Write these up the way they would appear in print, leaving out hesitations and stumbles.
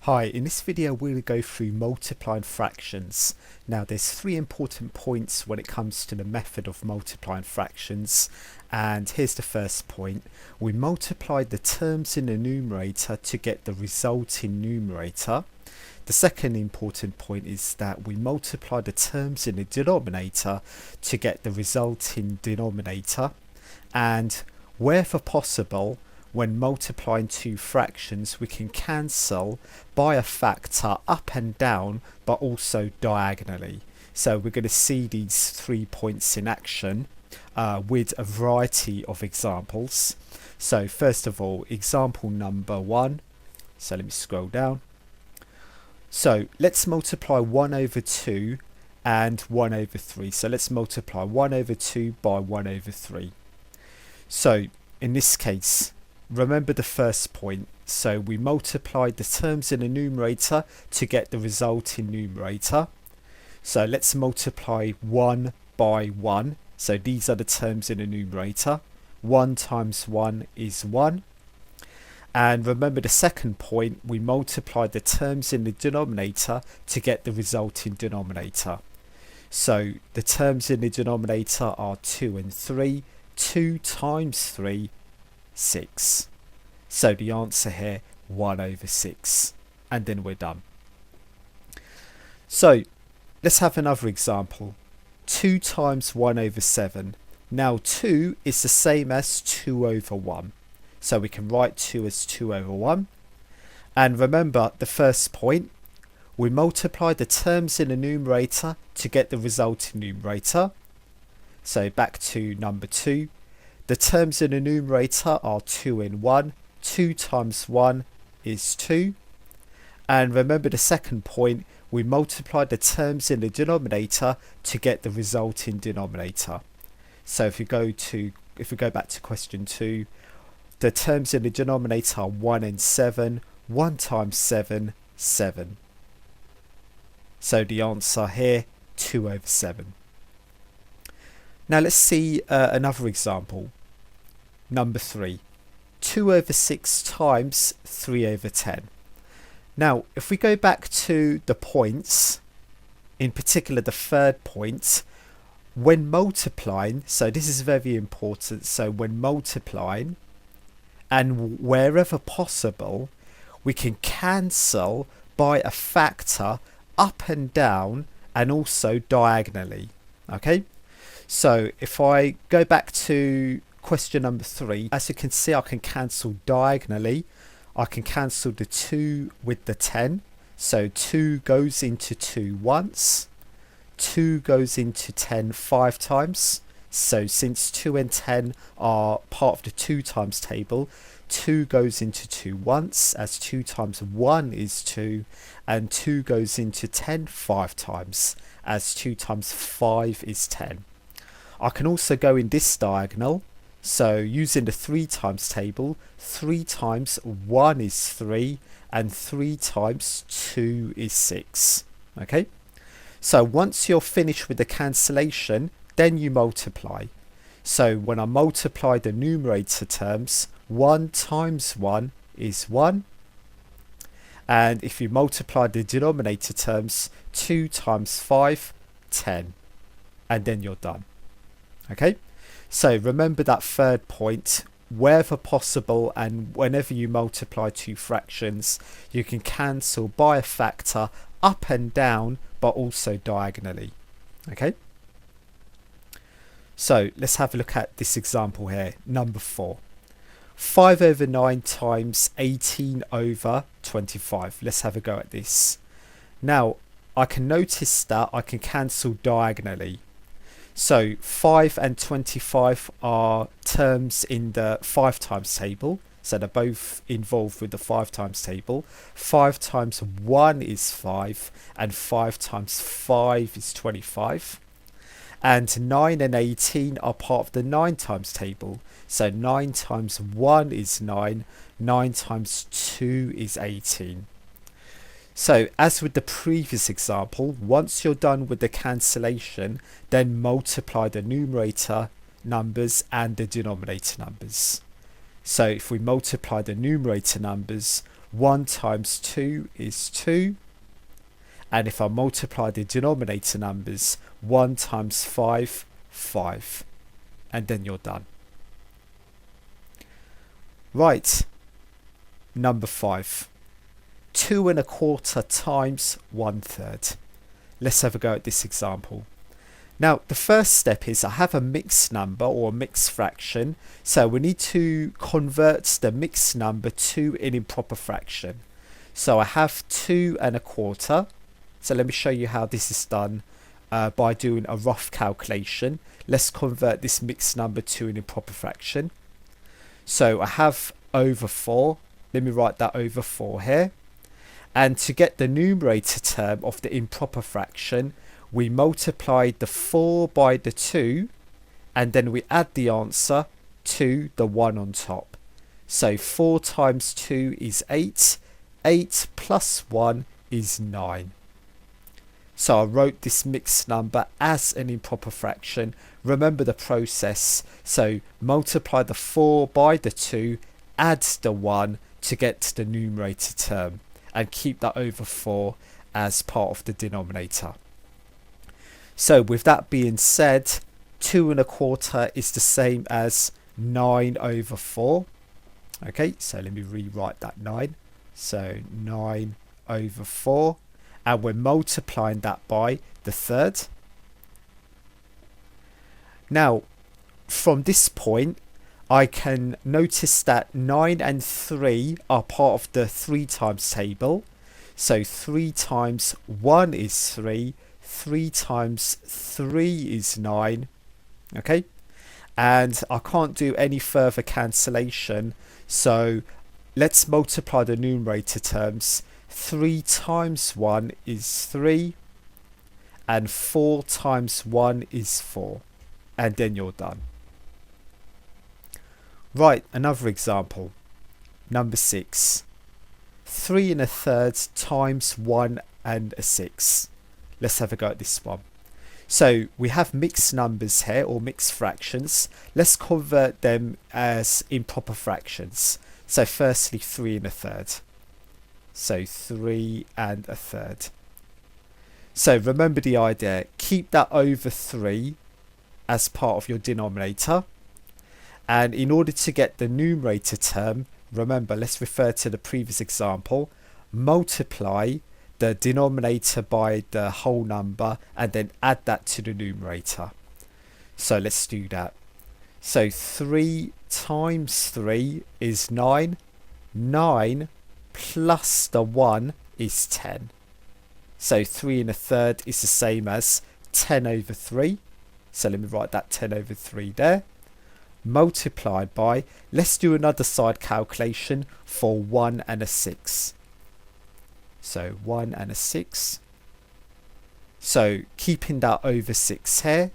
Hi, in this video we'll go through multiplying fractions. Now there's three important points when it comes to the method of multiplying fractions, and here's the first point. We multiply the terms in the numerator to get the resulting numerator. The second important point is that we multiply the terms in the denominator to get the resulting denominator, and wherever possible, when multiplying two fractions, we can cancel by a factor up and down, but also diagonally. So we're going to see these 3 points in action with a variety of examples. So first of all, example number 1. So let me scroll down. So let's multiply 1 over 2 and 1 over 3. So let's multiply 1 over 2 by 1 over 3. So in this case, remember the first point. So we multiplied the terms in the numerator to get the resulting numerator. So let's multiply 1 by 1. So these are the terms in the numerator. 1 times 1 is 1. And remember the second point, we multiplied the terms in the denominator to get the resulting denominator. So the terms in the denominator are 2 and 3. 2 times 3, 6. So the answer here, 1 over 6. And then we're done. So let's have another example. 2 times 1 over 7. Now 2 is the same as 2 over 1. So we can write 2 as 2 over 1. And remember the first point, we multiply the terms in the numerator to get the resulting numerator. So back to number 2. The terms in the numerator are 2 and 1. 2 times 1 is 2. And remember the second point, we multiply the terms in the denominator to get the resulting denominator. So if we go back to question 2, the terms in the denominator are 1 and 7. 1 times 7, 7. So the answer here, 2 over 7. Now let's see another example. Number 3. 2 over 6 times 3 over 10. Now, if we go back to the points, in particular the third point, when multiplying, so this is very important, so when multiplying, and wherever possible, we can cancel by a factor up and down and also diagonally. Okay, so if I go back to question number 3, as you can see, I can cancel diagonally. I can cancel the 2 with the 10. So 2 goes into 2 once. 2 goes into 10 5 times. So since 2 and 10 are part of the 2 times table, 2 goes into 2 once, as 2 times 1 is 2, and 2 goes into 10 5 times, as 2 times 5 is 10. I can also go in this diagonal. So using the 3 times table, 3 times 1 is 3 and 3 times 2 is 6. Okay, so once you're finished with the cancellation, then you multiply. So when I multiply the numerator terms, 1 times 1 is 1. And if you multiply the denominator terms, 2 times 5, 10. And then you're done. Okay. So remember that third point, wherever possible and whenever you multiply two fractions, you can cancel by a factor up and down, but also diagonally. Okay. So let's have a look at this example here, number 4. 5 over 9 times 18 over 25. Let's have a go at this. Now, I can notice that I can cancel diagonally. So 5 and 25 are terms in the 5 times table. So they're both involved with the 5 times table. 5 times 1 is 5 and 5 times 5 is 25. And 9 and 18 are part of the 9 times table. So 9 times 1 is 9. 9 times 2 is 18. So as with the previous example, once you're done with the cancellation, then multiply the numerator numbers and the denominator numbers. So if we multiply the numerator numbers, 1 times 2 is 2. And if I multiply the denominator numbers, 1 times 5, 5. And then you're done. Right, number 5. 2 1/4 times 1/3. Let's have a go at this example. Now, the first step is I have a mixed number or a mixed fraction. So we need to convert the mixed number to an improper fraction. So I have 2 1/4. So let me show you how this is done by doing a rough calculation. Let's convert this mixed number to an improper fraction. So I have over 4. Let me write that over 4 here. And to get the numerator term of the improper fraction, we multiply the 4 by the 2, and then we add the answer to the 1 on top. So 4 times 2 is 8. 8 plus 1 is 9. So I wrote this mixed number as an improper fraction. Remember the process. So multiply the 4 by the 2, add the 1 to get the numerator term, and keep that over 4 as part of the denominator. So with that being said, 2 1/4 is the same as 9 over 4. Okay, so let me rewrite that 9. So 9 over 4. And we're multiplying that by the third. Now, from this point, I can notice that 9 and 3 are part of the 3 times table. So 3 times 1 is 3. 3 times 3 is 9. Okay. And I can't do any further cancellation. So let's multiply the numerator terms. 3 times 1 is 3. And 4 times 1 is 4. And then you're done. Right, another example. Number 6. 3 1/3 times 1 6. Let's have a go at this one. So we have mixed numbers here, or mixed fractions. Let's convert them as improper fractions. So firstly, 3 1/3. So 3 1/3. So remember the idea. Keep that over 3 as part of your denominator. And in order to get the numerator term, remember, let's refer to the previous example. Multiply the denominator by the whole number and then add that to the numerator. So let's do that. So 3 times 3 is 9. 9 plus the 1 is 10. So 3 1/3 is the same as 10 over 3. So let me write that 10 over 3 there. Multiplied by, let's do another side calculation for 1 6. So 1 6. So keeping that over 6 here.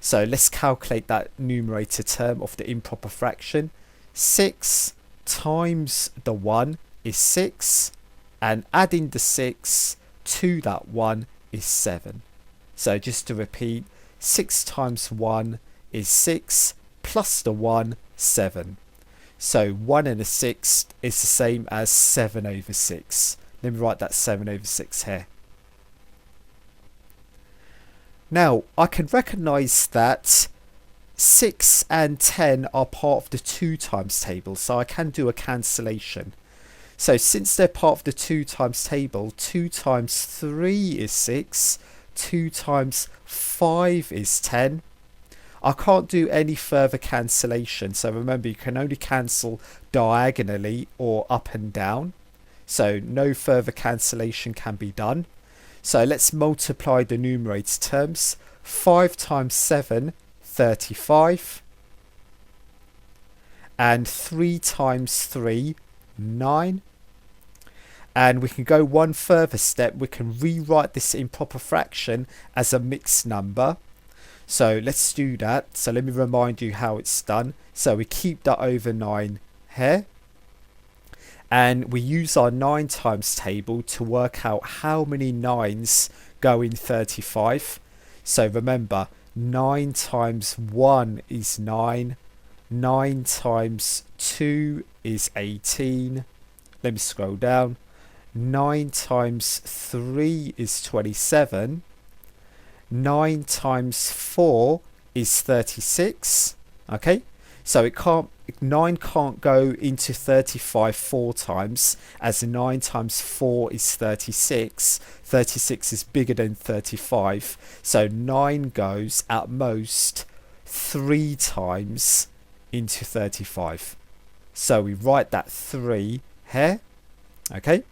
So let's calculate that numerator term of the improper fraction. 6 times the 1 is 6. And adding the 6 to that 1 is 7. So just to repeat, 6 times 1 is 6. Plus the 1, 7. So 1 6 is the same as 7 over 6. Let me write that 7 over 6 here. Now, I can recognise that 6 and 10 are part of the 2 times table, so I can do a cancellation. So since they're part of the 2 times table, 2 times 3 is 6, 2 times 5 is 10. I can't do any further cancellation. So remember, you can only cancel diagonally or up and down. So no further cancellation can be done. So let's multiply the numerator terms. 5 times 7, 35. And 3 times 3, 9. And we can go one further step. We can rewrite this improper fraction as a mixed number. So let's do that. So let me remind you how it's done. So we keep that over 9 here. And we use our 9 times table to work out how many 9s go in 35. So remember, 9 times 1 is 9. 9 times 2 is 18. let me scroll down. 9 times 3 is 27. 9 times 4 is 36. Okay, so 9 can't go into 35 4 times, as 9 times 4 is 36. 36 is bigger than 35, so 9 goes at most 3 times into 35. So we write that 3 here. Okay,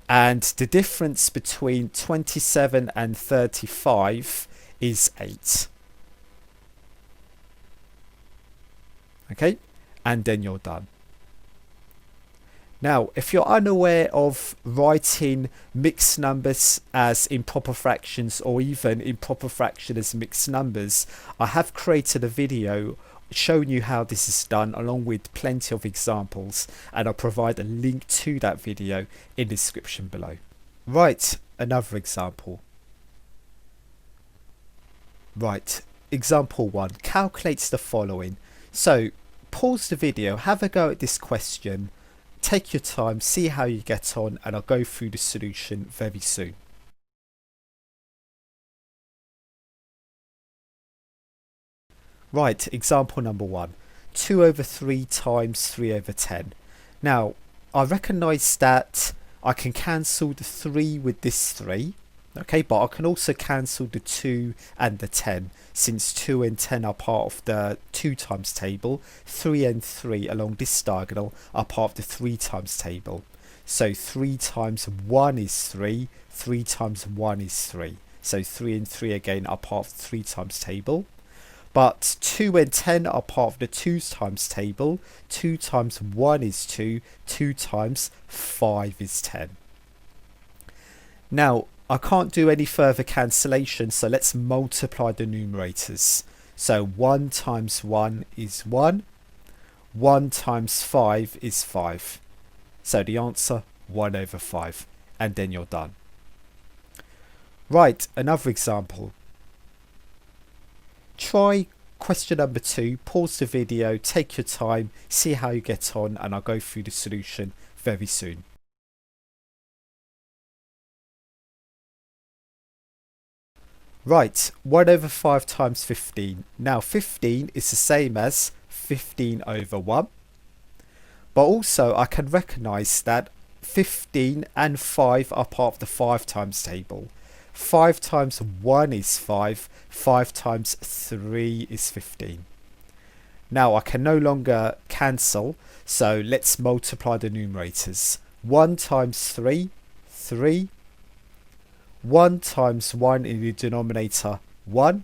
and the difference between 27 and 35 is 8. Okay, and then you're done. Now, if you're unaware of writing mixed numbers as improper fractions, or even improper fraction as mixed numbers, I have created a video showing you how this is done, along with plenty of examples, and I'll provide a link to that video in the description below. Right, another example. Right, example 1 calculates the following. So pause the video, have a go at this question, take your time, see how you get on, and I'll go through the solution very soon. Right, example number 1. 2 over 3 times 3 over 10. Now, I recognise that I can cancel the 3 with this 3. Okay, but I can also cancel the 2 and the 10, since 2 and 10 are part of the 2 times table. 3 and 3 along this diagonal are part of the 3 times table. So 3 times 1 is 3, 3 times 1 is 3. So 3 and 3 again are part of the 3 times table. But 2 and 10 are part of the 2 times table. 2 times 1 is 2, 2 times 5 is 10. Now, I can't do any further cancellation, so let's multiply the numerators. So 1 times 1 is 1. 1 times 5 is 5. So the answer, 1 over 5. And then you're done. Right, another example. Try question number 2, pause the video, take your time, see how you get on, and I'll go through the solution very soon. Right, 1 over 5 times 15. Now 15 is the same as 15 over 1. But also I can recognise that 15 and 5 are part of the 5 times table. 5 times 1 is 5, 5 times 3 is 15. Now I can no longer cancel, so let's multiply the numerators. 1 times 3, 3. 1 times 1 in the denominator, 1.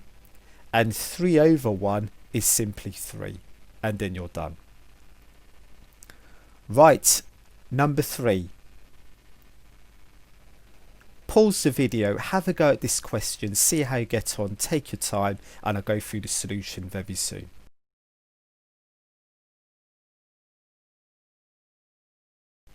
And 3 over 1 is simply 3. And then you're done. Right, number 3. Pause the video, have a go at this question, see how you get on, take your time, and I'll go through the solution very soon.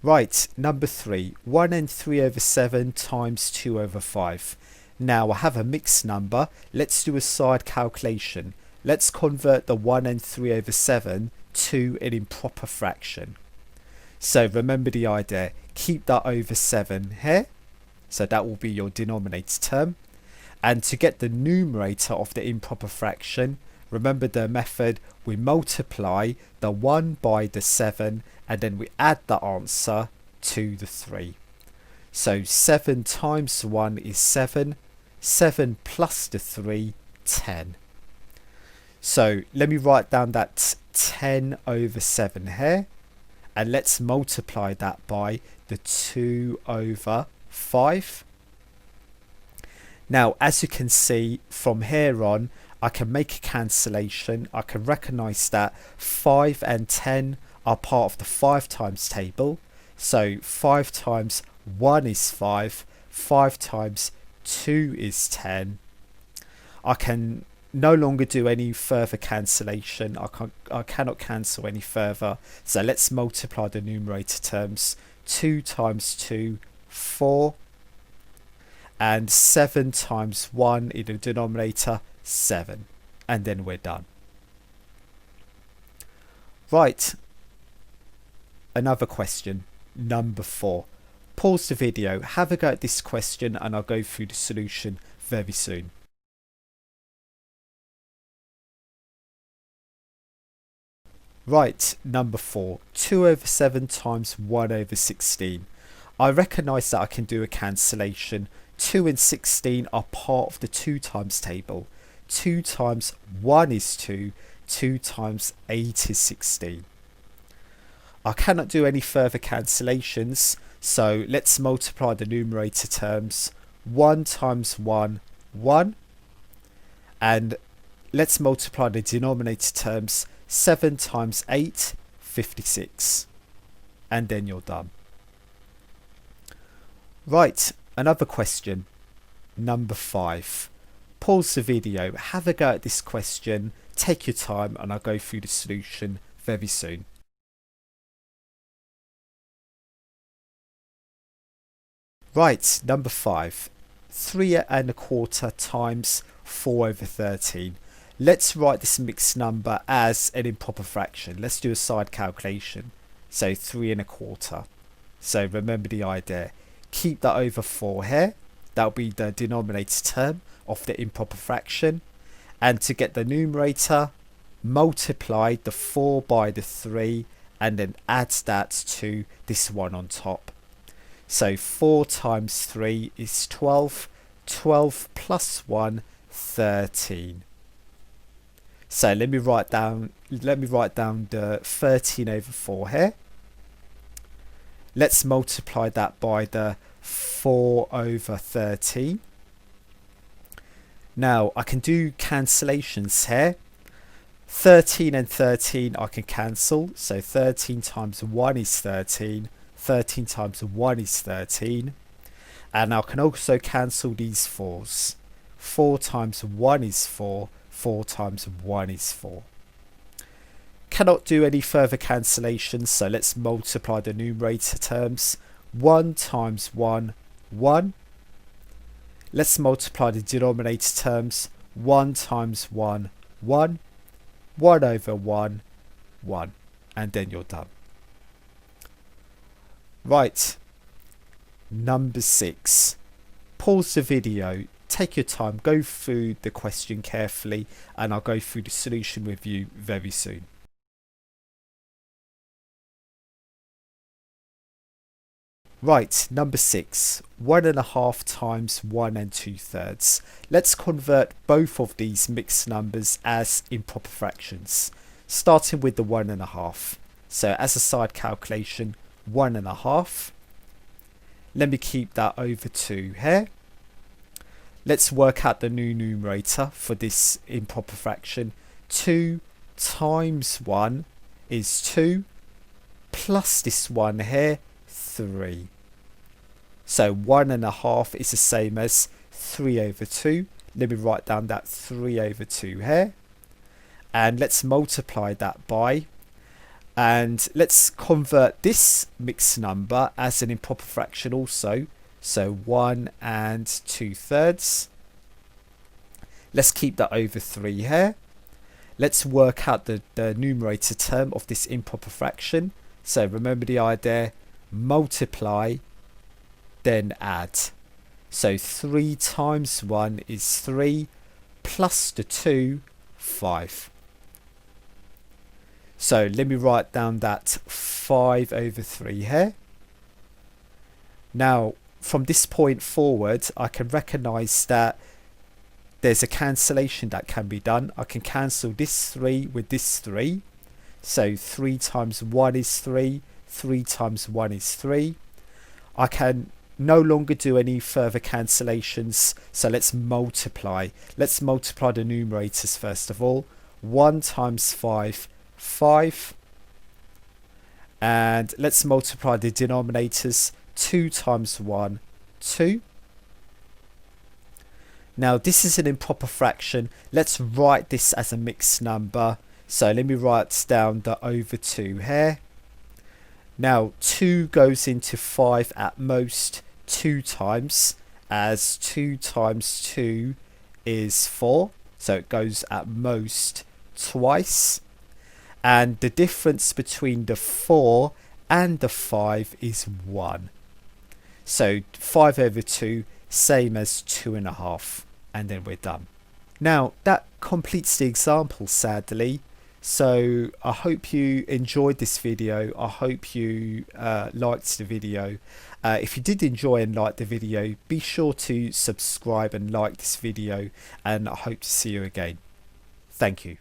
Right, number 3, 1 and 3 over 7 times 2 over 5. Now I have a mixed number, let's do a side calculation. Let's convert the 1 and 3 over 7 to an improper fraction. So remember the idea, keep that over 7 here. So that will be your denominator term. And to get the numerator of the improper fraction, remember the method, we multiply the 1 by the 7 and then we add the answer to the 3. So 7 times 1 is 7, 7 plus the 3, 10. So let me write down that 10 over 7 here, and let's multiply that by the 2 over 5. Now as you can see, from here on I can make a cancellation. I can recognise that 5 and 10 are part of the 5 times table. So 5 times 1 is 5, 5 times 2 is 10. I can no longer do any further cancellation. I cannot cancel any further. So let's multiply the numerator terms. 2 times 2, 4. And 7 times 1 in the denominator, 7. And then we're done. Right. Another question. number 4. Pause the video, have a go at this question, and I'll go through the solution very soon. Right, number 4. 2 over 7 times 1 over 16. I recognise that I can do a cancellation. 2 and 16 are part of the 2 times table. 2 times 1 is 2. 2 times 8 is 16. I cannot do any further cancellations, so let's multiply the numerator terms. 1 times 1, 1. And let's multiply the denominator terms. 7 times 8, 56. And then you're done. Right, another question. Number 5. Pause the video, have a go at this question, take your time, and I'll go through the solution very soon. Right, number 5. 3 and a quarter times 4 over 13. Let's write this mixed number as an improper fraction. Let's do a side calculation. So 3 and a quarter. So remember the idea. Keep that over 4 here. That'll be the denominator term of the improper fraction. And to get the numerator, multiply the 4 by the 3 and then add that to this one on top. So 4 times 3 is 12. 12 plus 1, 13. So let me write down the 13 over 4 here. Let's multiply that by the 4 over 13. Now I can do cancellations here. 13 and 13 I can cancel. So 13 times 1 is 13. 13 times 1 is 13. And I can also cancel these 4s. 4 times 1 is 4. 4 times 1 is 4. Cannot do any further cancellations, so let's multiply the numerator terms. 1 times 1, 1. Let's multiply the denominator terms. 1 times 1, 1. 1 over 1, 1. And then you're done. Right. Number 6. Pause the video. Take your time, go through the question carefully, and I'll go through the solution with you very soon. Right, number 6. 1.5 times 1 2/3. Let's convert both of these mixed numbers as improper fractions, starting with the 1.5. So as a side calculation, 1.5. Let me keep that over 2 here. Let's work out the new numerator for this improper fraction. 2 times 1 is 2, plus this one here, 3. So 1.5 is the same as 3 over 2. Let me write down that 3 over 2 here. And let's multiply that by. And let's convert this mixed number as an improper fraction also. So 1 2/3. Let's keep that over 3 here. Let's work out the numerator term of this improper fraction. So remember the idea, multiply, then add. So 3 times 1 is 3, plus the 2, 5. So let me write down that 5 over 3 here. Now, from this point forward, I can recognise that there's a cancellation that can be done. I can cancel this 3 with this 3. So 3 times 1 is 3. 3 times 1 is 3. I can no longer do any further cancellations. So let's multiply. Let's multiply the numerators first of all. 1 times 5, 5. And let's multiply the denominators. 2 times 1, 2. Now this is an improper fraction. Let's write this as a mixed number. So let me write down the over 2 here. Now 2 goes into 5 at most 2 times, as 2 times 2 is 4. So it goes at most twice. And the difference between the 4 and the 5 is 1. So 5 over 2, same as 2.5, and then we're done. Now that completes the example, sadly. So I hope you enjoyed this video. I hope you liked the video. If you did enjoy and like the video, be sure to subscribe and like this video, and I hope to see you again. Thank you.